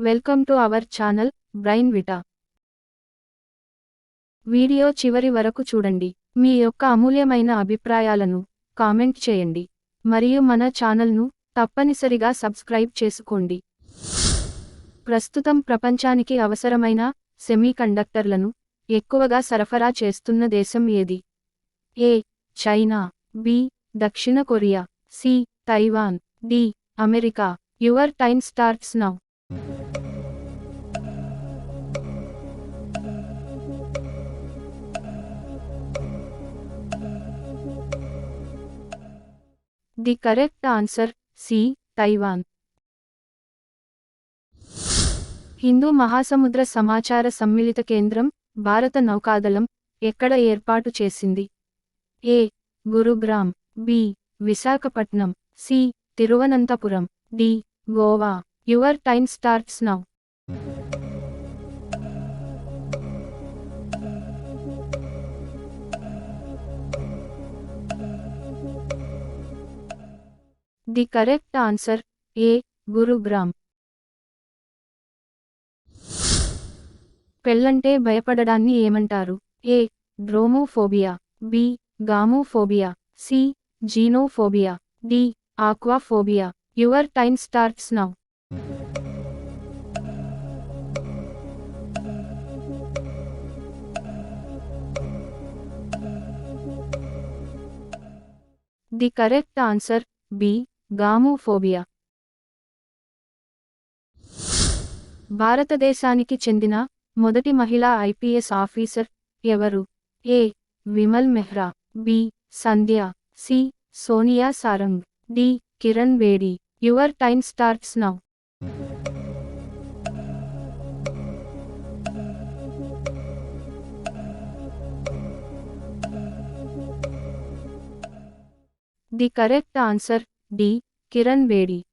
Welcome to our channel brain Vita. Video చివరి వరకు చూడండి. మీ యొక్క అమూల్యమైన అభిప్రాయాలను కామెంట్ చేయండి మరియు మన ఛానల్ను తప్పనిసరిగా సబ్స్క్రైబ్ చేసుకోండి. ప్రస్తుతం ప్రపంచానికి అవసరమైన సెమీకండక్టర్లను ఎక్కువగా సరఫరా చేస్తున్న దేశం ఏది? ఏ. China, B. దక్షిణ Korea, C. Taiwan, D. America. Your time starts now. The correct answer C. Taiwan. హిందూ మహాసముద్ర సమాచార సమ్మిళిత కేంద్రం భారత నౌకాదళం ఎక్కడ ఏర్పాటు చేసింది? A. Gurugram, B. Visakhapatnam, C. Thiruvananthapuram, D. Goa. Your time starts now. The correct answer A. Gurugram. పెళ్ళంటే భయపడడాన్ని ఏమంటారు? A. Dromophobia, B. Gamophobia, C. Genophobia, D. Aquaphobia. Your time starts now. The correct answer B. Gamophobia. భారతదేశానికి చెందిన మొదటి మహిళా ఐపీఎస్ ఆఫీసర్ ఎవరు? A. Vimal Mehra, B. Sandhya, C. Sonia Sarang, D. Kiran Bedi. Your time starts now. The correct answer D. Kiran Bedi.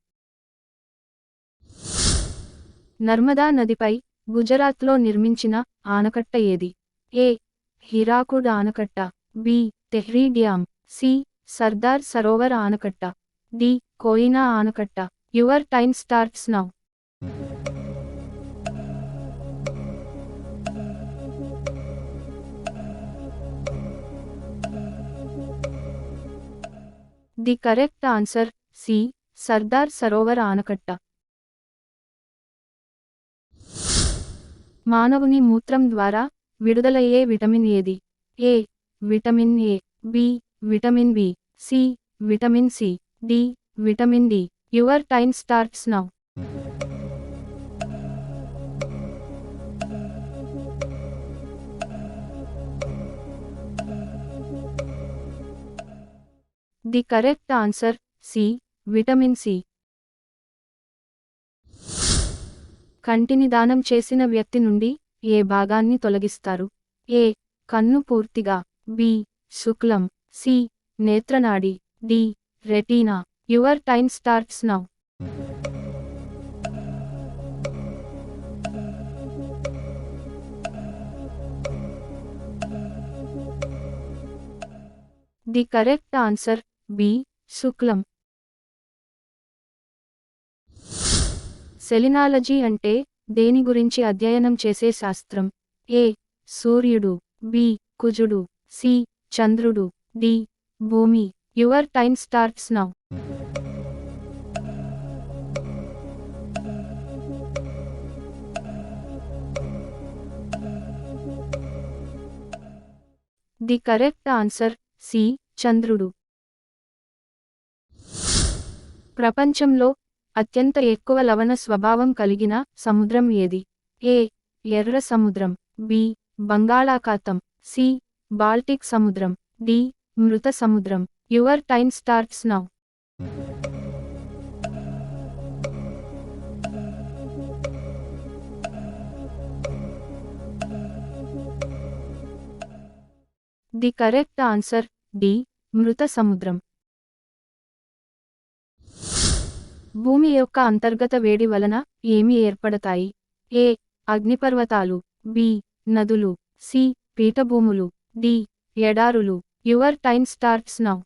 Narmada నదిపై గుజరాత్లో నిర్మించిన ఆనకట్ట ఏది? ఏ. హీరాకుడ్ ఆనకట్ట, B. Tehri dam, C. Sardar Sarovar ఆనకట్ట, డి. కోయినా ఆనకట్ట. Your time starts now. The correct answer C. Sardar Sarovar ఆనకట్ట. మానవుని మూత్రం ద్వారా విడుదలయ్యే విటమిన్ ఏది? A. Vitamin A, B. Vitamin B, C. Vitamin C, D. Vitamin D. Your time starts now. The correct answer C. Vitamin C. కంటిని దానం చేసిన వ్యక్తి నుండి ఏ భాగాన్ని తొలగిస్తారు? ఏ. కన్ను పూర్తిగా, బి. శుక్లం, సి. నేత్రనాడి, D. Retina. Your time starts now. The correct answer B. శుక్లం. సెలినాలజీ అంటే దేని గురించి అధ్యయనం చేసే శాస్త్రం? ఏ. సూర్యుడు, బి. కుజుడు, సి. చంద్రుడు, డి. భూమి. Your time starts now. The correct answer C. చంద్రుడు. ప్రపంచంలో అత్యంత ఎక్కువ లవణ స్వభావం కలిగిన సముద్రం ఏది? ఏ. ఎర్ర సముద్రం, బి. బంగాళాఖాతం, సి. బాల్టిక్ సముద్రం, డి. మృత సముద్రం. Your time starts now. The correct answer D. మృత సముద్రం. భూమి యొక్క అంతర్గత వేడి వలన ఏమి ఏర్పడతాయి? ఏ. అగ్నిపర్వతాలు, బి. నదులు, సి. పీఠభూములు, డి. ఎడారులు. Your time starts now.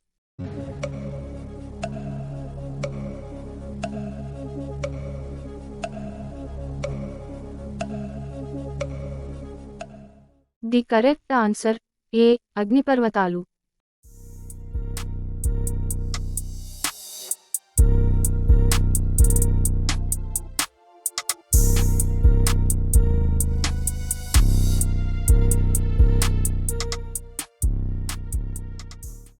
The correct answer A అగ్నిపర్వతాలు.